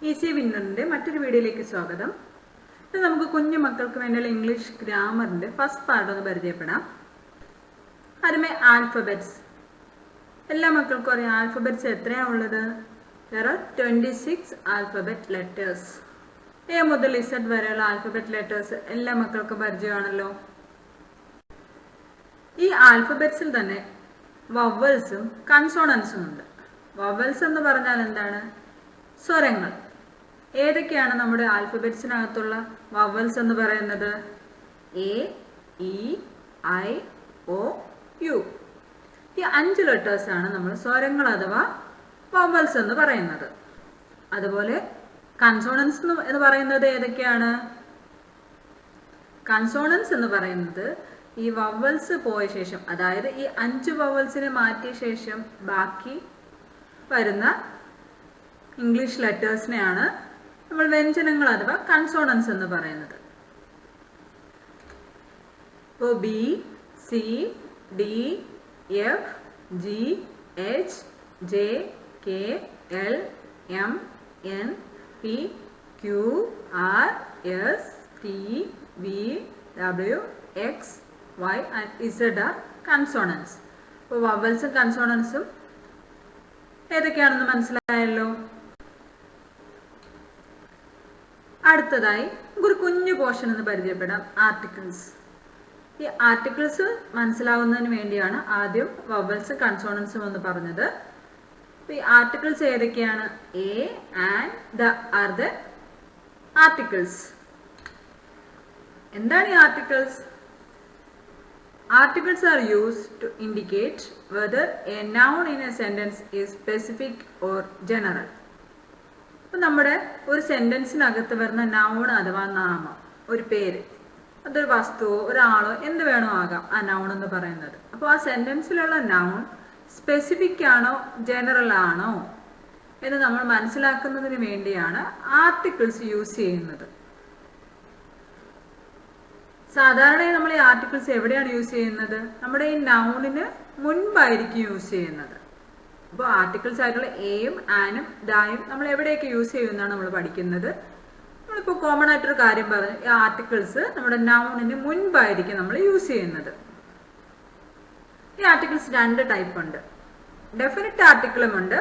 Easy വിന്നറിൻ്റെ മറ്റൊരു വീഡിയോയിലേക്ക് സ്വാഗതം. ഇത് നമുക്ക് കുഞ്ഞു മക്കൾക്ക് വേണ്ടിയുള്ള ഇംഗ്ലീഷ് ഗ്രാമറിൻ്റെ ഫസ്റ്റ് പാർട്ട് ഒന്ന് പരിചയപ്പെടാം. ആദ്യമേ ആൽഫബറ്റ്സ്. എല്ലാ മക്കൾക്കും അറിയാം ആൽഫബറ്റ്സ് എത്രയാണ് ഉള്ളത്. There are 26 alphabet letters. A മുതൽ ഇസഡ് വരെയുള്ള ആൽഫബറ്റ് ലെറ്റേഴ്സ് എല്ലാ മക്കൾക്കും പരിചയമാണല്ലോ. ഈ ആൽഫബറ്റ്സിൽ തന്നെ വവൽസും കൺസോണൻസും ഉണ്ട്. വവൽസ് എന്ന് പറഞ്ഞാൽ എന്താണ്? സ്വരങ്ങൾ. ഏതൊക്കെയാണ് നമ്മുടെ ആൽഫബറ്റ്സിനകത്തുള്ള വവൽസ് എന്ന് പറയുന്നത്? A, E, I, O, U. ഈ 5 ലെറ്റേഴ്സാണ് നമ്മൾ സ്വരങ്ങൾ അഥവാ വവൽസ് എന്ന് പറയുന്നത്. അതുപോലെ കൺസോണൻസ് എന്ന് പറയുന്നത് ഏതൊക്കെയാണ്? കൺസോണൻസ് എന്ന് പറയുന്നത് ഈ വവൽസ് പോയ ശേഷം, അതായത് ഈ 5 വവൽസിനെ മാറ്റിയ ശേഷം ബാക്കി വരുന്ന ഇംഗ്ലീഷ് ലെറ്റേഴ്സിനെയാണ് നമ്മൾ വ്യഞ്ജനങ്ങൾ അഥവാ കൺസോണൻസ് എന്ന് പറയുന്നത്. ഇപ്പോൾ B, C, D, F, G, H, J, K, L, M, N, P, Q, R, S, T, V, W, X, Y and Z are consonants. ഇപ്പോൾ വവൽസും കൺസോണൻസും ഏതൊക്കെയാണെന്ന് മനസ്സിലായല്ലോ. അടുത്തതായി ഒരു കുഞ്ഞു പോർഷൻ എന്ന് പരിചയപ്പെടാം, ആർട്ടിക്കിൾസ്. ഈ ആർട്ടിക്കിൾസ് മനസ്സിലാവുന്നതിന് വേണ്ടിയാണ് ആദ്യം വവൽസും കൺസോണൻസും എന്ന് പറഞ്ഞത്. ഈ ആർട്ടിക്കിൾസ് ഏതൊക്കെയാണ്? A and the are the articles. എന്താണ് ഈ articles? Articles are used to indicate whether a noun in a sentence is specific or general. അപ്പോൾ നമ്മുടെ ഒരു സെന്റൻസിനകത്ത് വരുന്ന നൗൺ അഥവാ നാമം, ഒരു പേര്, അതൊരു വസ്തുവോ ഒരാളോ എന്ത് വേണോ ആകാം ആ നൗൺ എന്ന് പറയുന്നത്. അപ്പോൾ ആ സെന്റൻസിലുള്ള നൗൺ സ്പെസിഫിക് ആണോ ജനറൽ ആണോ എന്ന് നമ്മൾ മനസ്സിലാക്കുന്നതിന് വേണ്ടിയാണ് ആർട്ടിക്കിൾസ് യൂസ് ചെയ്യുന്നത്. സാധാരണയായി നമ്മൾ ഈ ആർട്ടിക്കിൾസ് എവിടെയാണ് യൂസ് ചെയ്യുന്നത്? നമ്മുടെ ഈ നൗണിന് മുൻപായിരിക്കും യൂസ് ചെയ്യുന്നത്. അപ്പോൾ ആർട്ടിക്കിൾസ് ആയിട്ടുള്ള എയും ആനും ദായും നമ്മൾ എവിടെയൊക്കെ യൂസ് ചെയ്യുമെന്നാണ് നമ്മൾ പഠിക്കുന്നത്. നമ്മളിപ്പോൾ കോമൺ ആയിട്ടൊരു കാര്യം പറഞ്ഞു, ഈ ആർട്ടിക്കിൾസ് നമ്മുടെ നൗണിന് മുൻപായിരിക്കും നമ്മൾ യൂസ് ചെയ്യുന്നത്. ഈ ആർട്ടിക്കിൾസ് 2 ടൈപ്പ് ഉണ്ട്. ഡെഫിനിറ്റ് ആർട്ടിക്കിളും ഉണ്ട്,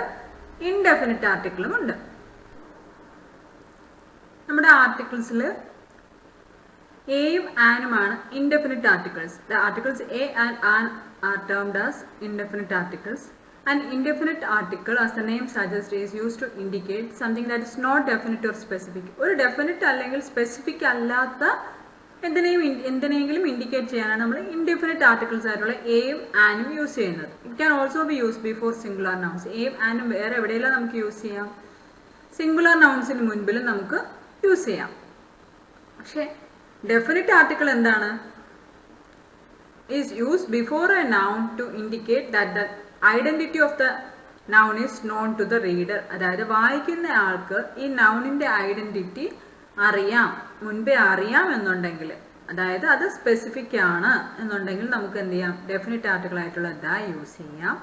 ഇൻഡെഫിനിറ്റ് ആർട്ടിക്കിളും ഉണ്ട്. നമ്മുടെ ആർട്ടിക്കിൾസിൽ എയും ആനുമാണ് indefinite articles. The articles a and an are termed as indefinite articles. An indefinite article, as the name suggests, is used to indicate something that is not definite or specific. ഒരു definite അല്ലെങ്കിൽ specific അല്ലാത്ത എന്തിനെങ്കിലും indicate ചെയ്യാനാണ് നമ്മൾ indefinite articles ആയിട്ടുള്ള എയും ആനും use ചെയ്യുന്നത്. It can also be use before singular nouns. എയും ആനും വേറെ എവിടെയെല്ലാം നമുക്ക് യൂസ് ചെയ്യാം? സിംഗുലർ നൗൺസിന് മുൻപിലും നമുക്ക് യൂസ് ചെയ്യാം. പക്ഷേ definite article എന്താണ്? is used before a noun to indicate that the identity of the noun is known to the reader. അതായത് വായിക്കുന്ന ആൾക്ക് ഈ നൗണിന്റെ ഐഡന്റിറ്റി അറിയാം, മുൻപേ അറിയാം എന്നുണ്ടെങ്കിൽ, അതായത് അത് സ്പെസിഫിക് ആണ് എന്നുണ്ടെങ്കിൽ നമുക്ക് എന്ത് ചെയ്യാം? ഡെഫിനിറ്റ് ആർട്ടിക്കിൾ ആയിട്ടുള്ള ദ യൂസ് ചെയ്യാം.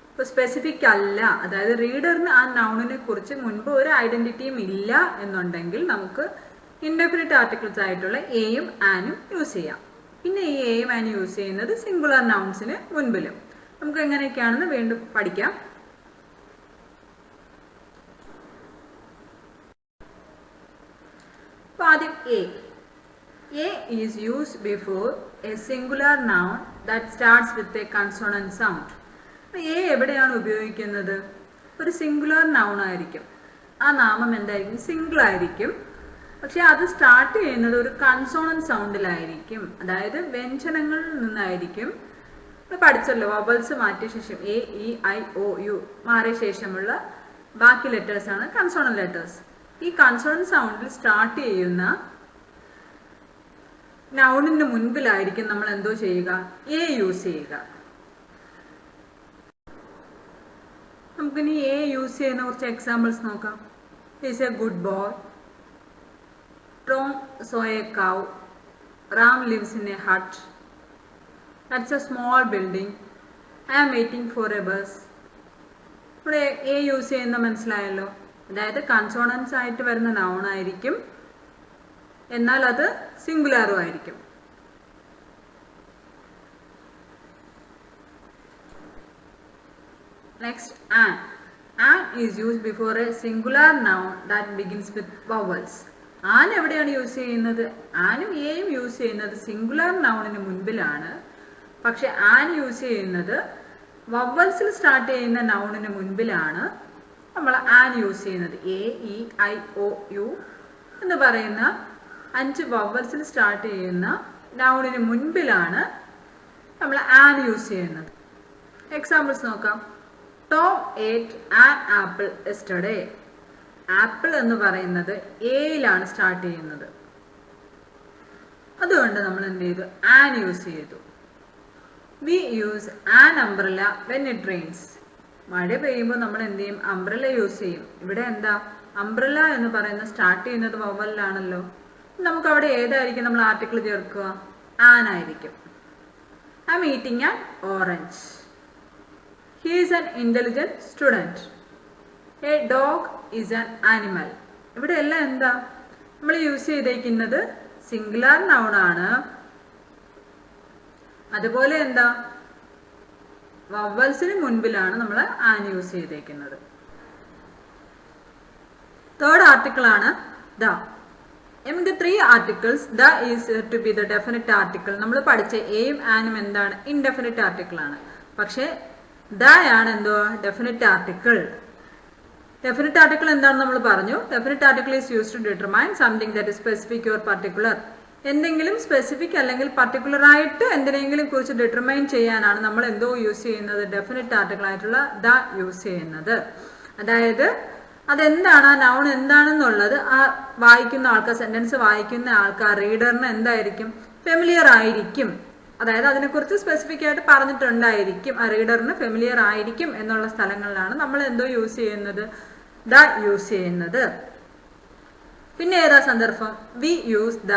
ഇപ്പോൾ സ്പെസിഫിക് അല്ല, അതായത് റീഡറിന് ആ നൗണിനെ കുറിച്ച് മുൻപ് ഒരു ഐഡന്റിറ്റിയും ഇല്ല എന്നുണ്ടെങ്കിൽ നമുക്ക് ഇൻഡെഫിനിറ്റ് ആർട്ടിക്കിൾസ് ആയിട്ടുള്ള എയും ആനും യൂസ് ചെയ്യാം. പിന്നെ ഈ എയും ആനും യൂസ് ചെയ്യുന്നത് സിംഗുലർ നൗൺസിന് മുൻപിലും. നമുക്ക് എങ്ങനെയൊക്കെയാണെന്ന് വീണ്ടും പഠിക്കാം. അപ്പോൾ ആദ്യം A. A is used before A singular noun that starts with a consonant sound. അപ്പോൾ എ എവിടെയാണ് ഉപയോഗിക്കുന്നത്? ഒരു സിംഗുലർ നൗൺ ആയിരിക്കും, ആ നാമം എന്തായിരിക്കും? സിംഗിൾ ആയിരിക്കും. പക്ഷെ അത് സ്റ്റാർട്ട് ചെയ്യുന്നത് ഒരു കൺസോണന്റ് സൗണ്ടിലായിരിക്കും, അതായത് വ്യഞ്ജനങ്ങളിൽ നിന്നായിരിക്കും. പഠിച്ചല്ലോ, വവൽസ് മാറ്റിയ ശേഷം A, E, I, O, U മാറിയ ശേഷമുള്ള ബാക്കി ലെറ്റേഴ്സ് ആണ് കൺസോണന്റ് ലെറ്റേഴ്സ്. ഈ കൺസോണന്റ് സൗണ്ടിൽ സ്റ്റാർട്ട് ചെയ്യുന്ന നൗണിന് മുൻപിലായിരിക്കും നമ്മൾ എന്തോ ചെയ്യുക? എ യൂസ് ചെയ്യുക. നമുക്കിനി എ യൂസ് ചെയ്യുന്ന കുറച്ച് എക്സാമ്പിൾസ് നോക്കാം. Is A good boy. Tom saw a cow. Ram lives in a hut. That's a small building. I am waiting for a bus. ഇവിടെ എ യൂസ് ചെയ്യുന്ന മനസ്സിലായല്ലോ. അതായത് കൺസോണൻസ് ആയിട്ട് വരുന്ന നൗൺ ആയിരിക്കും, എന്നാൽ അത് സിംഗുലാറും ആയിരിക്കും. Next, an. An is used before a singular noun that begins with vowels. An എവിടെയാണ് യൂസ് ചെയ്യുന്നത്? ആനും എയും യൂസ് ചെയ്യുന്നത് സിംഗുലാർ നൗണിന് മുൻപിലാണ്. പക്ഷെ ആൻ യൂസ് ചെയ്യുന്നത് വവൽസിൽ സ്റ്റാർട്ട് ചെയ്യുന്ന നൗണിന് മുൻപിലാണ് നമ്മൾ ആൻ യൂസ് ചെയ്യുന്നത്. A, E, I, O, U എന്ന് പറയുന്ന 5 വവൽസിൽ സ്റ്റാർട്ട് ചെയ്യുന്ന നൗണിന് മുൻപിലാണ് നമ്മൾ ആൻ യൂസ് ചെയ്യുന്നത്. എക്സാമ്പിൾസ് നോക്കാം. Tom ate an apple yesterday. Apple എന്ന് പറയുന്നത് എയിലാണ് സ്റ്റാർട്ട് ചെയ്യുന്നത്. അതുകൊണ്ട് നമ്മൾ എന്ത് ചെയ്തു? ആൻ യൂസ് ചെയ്തു. We use an umbrella when it rains. മഴ പെയ്യുമ്പോൾ നമ്മൾ എന്ത് ചെയ്യും? അംബ്രല്ല യൂസ് ചെയ്യും. ഇവിടെ എന്താ? അംബ്രല്ല എന്ന് പറയുന്നത് സ്റ്റാർട്ട് ചെയ്യുന്നത് വവലിലാണല്ലോ. നമുക്ക് അവിടെ ഏതായിരിക്കും നമ്മൾ ആർട്ടിക്കിൾ ചേർക്കുക? ആൻ ആയിരിക്കും. I am eating an orange. He is an intelligent student. A dog is an animal. ഇവിടെ എല്ലാം എന്താ? നമ്മൾ യൂസ് ചെയ്തേക്കുന്നത് സിംഗുലാർ നൗൺ ആണ്. അതുപോലെ എന്താ? വവൽസിന് മുൻപിലാണ് നമ്മൾ ആൻ യൂസ് ചെയ്തേക്കുന്നത്. തേർഡ് ആർട്ടിക്കിൾ ആണ് the. Among the 3 articles, the is to be the definite article. നമ്മൾ പഠിച്ച എയും ആനും എന്താണ്? ഇൻഡെഫിനിറ്റ് ആർട്ടിക്കിൾ ആണ്. പക്ഷേ ദ ആണ് എന്തോ? Definite article. ഡെഫിനിറ്റ് ആർട്ടിക്കിൾ എന്താണെന്ന് നമ്മൾ പറഞ്ഞു. Definite article is use to determine something that is specific or particular. എന്തെങ്കിലും സ്പെസിഫിക് അല്ലെങ്കിൽ പർട്ടിക്കുലർ ആയിട്ട് എന്തിനെങ്കിലും കുറിച്ച് ഡിറ്റർമൈൻ ചെയ്യാനാണ് നമ്മൾ എന്തോ യൂസ് ചെയ്യുന്നത്? ഡെഫിനിറ്റ് ആർട്ടിക്കിൾ ആയിട്ടുള്ള ദ യൂസ് ചെയ്യുന്നത്. അതായത് അതെന്താണ്, ആ നൗൺ എന്താണെന്നുള്ളത് ആ വായിക്കുന്ന ആൾക്കാർ, സെന്റൻസ് വായിക്കുന്ന ആൾക്കാർ, റീഡറിന് എന്തായിരിക്കും? ഫെമിലിയർ ആയിരിക്കും. അതായത് അതിനെക്കുറിച്ച് സ്പെസിഫിക് ആയിട്ട് പറഞ്ഞിട്ടുണ്ടായിരിക്കും, ആ റീഡറിന് ഫെമിലിയർ ആയിരിക്കും എന്നുള്ള സ്ഥലങ്ങളിലാണ് നമ്മൾ എന്തോ യൂസ് ചെയ്യുന്നത്? ദ യൂസ് ചെയ്യുന്നത്. പിന്നെ ഏതാ സന്ദർഭം? We use the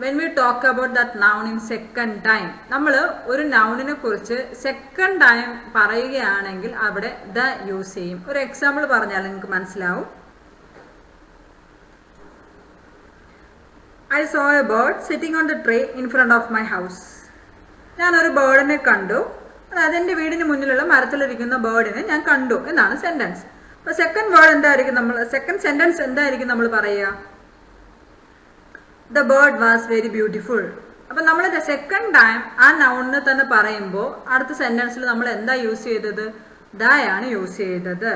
when we talk about that noun in second time. നമ്മൾ ഒരു നൗണിനെ കുറിച്ച് സെക്കൻഡ് ടൈം പറയുകയാണെങ്കിൽ അവിടെ ദ യൂസ് ചെയ്യും. ഒരു എക്സാമ്പിൾ പറഞ്ഞാൽ നിങ്ങൾക്ക് മനസ്സിലാവും. I saw a bird sitting on the tree in front of my house. ഞാനൊരു ബേർഡിനെ കണ്ടു. അതായത് എൻ്റെ വീടിന് മുന്നിലുള്ള മരത്തിലിരിക്കുന്ന ബേർഡിനെ ഞാൻ കണ്ടു എന്നാണ് സെന്റൻസ്. അപ്പൊ സെക്കൻഡ് വേർഡ് എന്തായിരിക്കും? സെക്കൻഡ് സെന്റൻസ് എന്തായിരിക്കും നമ്മൾ പറയുക? The bird was very beautiful. അപ്പൊ നമ്മൾ സെക്കൻഡ് ടൈം ആ നൗണിനെ തന്നെ പറയുമ്പോൾ അടുത്ത സെന്റൻസിൽ നമ്മൾ എന്താ യൂസ് ചെയ്തത്? ദ ആണ് യൂസ് ചെയ്തത്.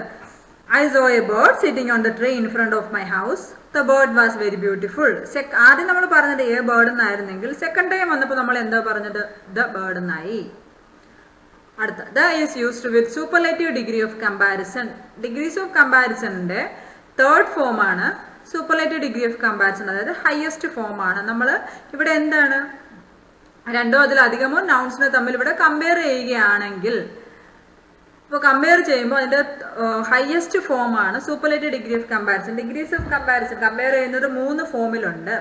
I saw a bird sitting on the tree in front of my house. The bird was very beautiful. ആദ്യം നമ്മൾ പറഞ്ഞത് എ ബേർഡ് എന്നായിരുന്നെങ്കിൽ സെക്കൻഡ് ടൈം വന്നപ്പോൾ നമ്മൾ എന്താ പറഞ്ഞത്? ദ ബേർഡ് എന്നായി. അടുത്ത the is used with superlative degree of comparison. Degrees of കമ്പാരിസണിന്റെ തേർഡ് ഫോം ആണ് സൂപ്പർലേറ്റീവ് ഡിഗ്രി ഓഫ് കമ്പാരിസൺ, അതായത് ഹയസ്റ്റ് ഫോം ആണ്. നമ്മൾ ഇവിടെ എന്താണ്? രണ്ടോ അതിലധികമോ നൗൺസിനെ തമ്മിൽ ഇവിടെ കമ്പയർ ചെയ്യുകയാണെങ്കിൽ, ഇപ്പോൾ കമ്പയർ ചെയ്യുമ്പോൾ അതിന്റെ ഹയസ്റ്റ് ഫോം ആണ് superlative degree of comparison. Degrees of comparison compare ചെയ്യുന്നത് 3 ഫോമിലുണ്ട്.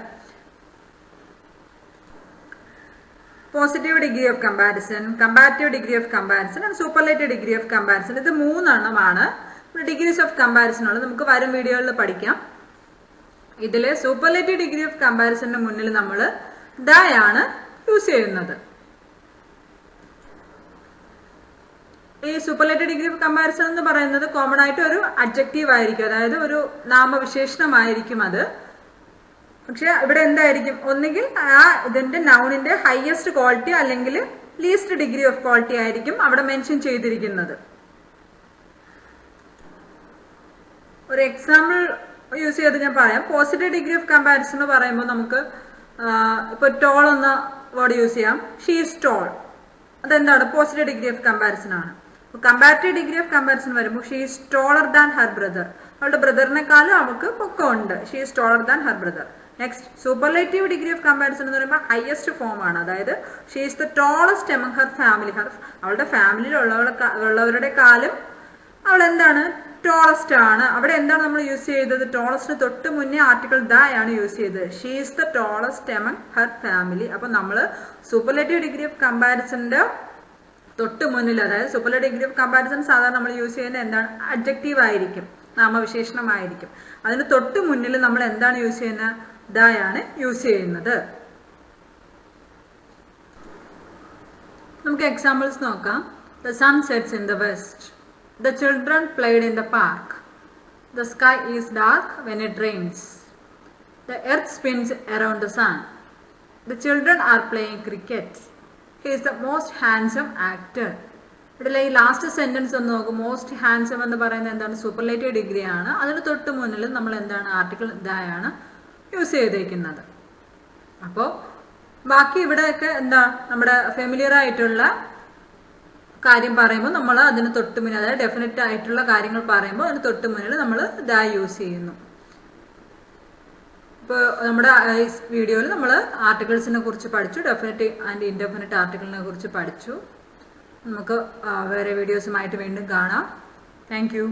Positive degree of comparison, comparative degree of comparison and superlative degree of comparison. ഇത് 3 എണ്ണമാണ് ഡിഗ്രീസ് ഓഫ് കമ്പാരിസൺ ഉള്ളത്. നമുക്ക് വരും വീഡിയോകളിൽ പഠിക്കാം. ഇതിലെ സൂപ്പർലേറ്റീവ് ഡിഗ്രി ഓഫ് കമ്പാരിസണിന് മുന്നിൽ നമ്മൾ ദ ആണ് യൂസ് ചെയ്യുന്നത്. ഈ സൂപ്പർലേറ്റീവ് ഡിഗ്രി ഓഫ് കമ്പാരിസൺ എന്ന് പറയുന്നത് കോമൺ ആയിട്ട് ഒരു അഡ്ജക്റ്റീവ് ആയിരിക്കും, അതായത് ഒരു നാമവിശേഷണമായിരിക്കും അത്. പക്ഷെ ഇവിടെ എന്തായിരിക്കും? ഒന്നുകിൽ ആ ഇതിന്റെ നൗണിന്റെ ഹയസ്റ്റ് ക്വാളിറ്റി അല്ലെങ്കിൽ ലീസ്റ്റ് ഡിഗ്രി ഓഫ് ക്വാളിറ്റി ആയിരിക്കും അവിടെ മെൻഷൻ ചെയ്തിരിക്കുന്നത്. ഒരു എക്സാമ്പിൾ യൂസ് ചെയ്ത് ഞാൻ പറയാം. പോസിറ്റീവ് ഡിഗ്രി ഓഫ് കമ്പാരിസൺ എന്ന് പറയുമ്പോൾ നമുക്ക് ഇപ്പൊ ടോൾ എന്ന വേർഡ് യൂസ് ചെയ്യാം. She is tall. അതെന്താണ്? പോസിറ്റീവ് ഡിഗ്രി ഓഫ് കമ്പാരിസൺ ആണ്. കമ്പാരിറ്റീവ് ഡിഗ്രി ഓഫ് കമ്പാരിസൺ വരുമ്പോൾ she is taller than her brother. അവളുടെ ബ്രദറിനെക്കാളും അവൾക്ക് പൊക്കമുണ്ട്. She is taller than her brother. Next superlative degree of comparison എന്ന് പറയുമ്പോൾ ഹയസ്റ്റ് ഫോം ആണ്. അതായത് she is the tallest among her family. അവളുടെ ഫാമിലിയിൽ ഉള്ളവരുടെ കാലം അവൾ എന്താണ്? ടോളസ്റ്റ് ആണ്. അവിടെ എന്താണ് നമ്മൾ യൂസ് ചെയ്തത്? ടോളസ്റ്റിന് തൊട്ട് മുന്നേ ആർട്ടിക്കിൾ ദ ആണ് യൂസ് ചെയ്തത്. She is the tallest among her family. അപ്പൊ നമ്മൾ സൂപ്പർലേറ്റീവ് ഡിഗ്രി ഓഫ് കമ്പാരിസന്റെ തൊട്ട് മുന്നിൽ, അതായത് സൂപ്പർലേറ്റീവ് ഡിഗ്രി ഓഫ് കമ്പാരിസൺ സാധാരണ നമ്മൾ യൂസ് ചെയ്യുന്നത് എന്താണ്? അഡ്ജക്റ്റീവ് ആയിരിക്കും. നാമവിശേഷണമായിരിക്കും. അതിന് തൊട്ട് മുന്നിൽ നമ്മൾ എന്താണ് യൂസ് ചെയ്യുന്നത്? ദായാണ് യൂസ് ചെയ്യുന്നത്. നമുക്ക് എക്സാമ്പിൾസ് നോക്കാം. The sun sets in the west. The children played in the park. The sky is dark when it rains. The earth spins around the sun. The children are playing cricket. He is the most handsome actor. ഇതിലെ ഈ last sentence ഒന്ന് നോക്കും. Most handsome എന്ന് പറയുന്നത് എന്താണ്? Superlative degree ആണ്. അതിന് തൊട്ട് മുന്നിൽ നമ്മൾ എന്താണ്? ആർട്ടിക്കിൾ ദായാണ് യൂസ് ചെയ്തിരിക്കുന്നത്. അപ്പോൾ ബാക്കി ഇവിടെയൊക്കെ എന്താ നമ്മുടെ ഫെമിലിയർ ആയിട്ടുള്ള കാര്യം പറയുമ്പോൾ നമ്മൾ അതിന് തൊട്ട് മുന്നിൽ, അതായത് ഡെഫിനറ്റ് ആയിട്ടുള്ള കാര്യങ്ങൾ പറയുമ്പോൾ അതിന് തൊട്ട് മുന്നിൽ നമ്മൾ ദാ യൂസ് ചെയ്യുന്നു. ഇപ്പോൾ നമ്മുടെ വീഡിയോയിൽ നമ്മൾ ആർട്ടിക്കിൾസിനെ കുറിച്ച് പഠിച്ചു, ഡെഫിനറ്റ് ആൻഡ് ഇൻഡെഫിനറ്റ് ആർട്ടിക്കിളിനെ കുറിച്ച് പഠിച്ചു. നമുക്ക് വേറെ വീഡിയോസുമായിട്ട് വീണ്ടും കാണാം. Thank you.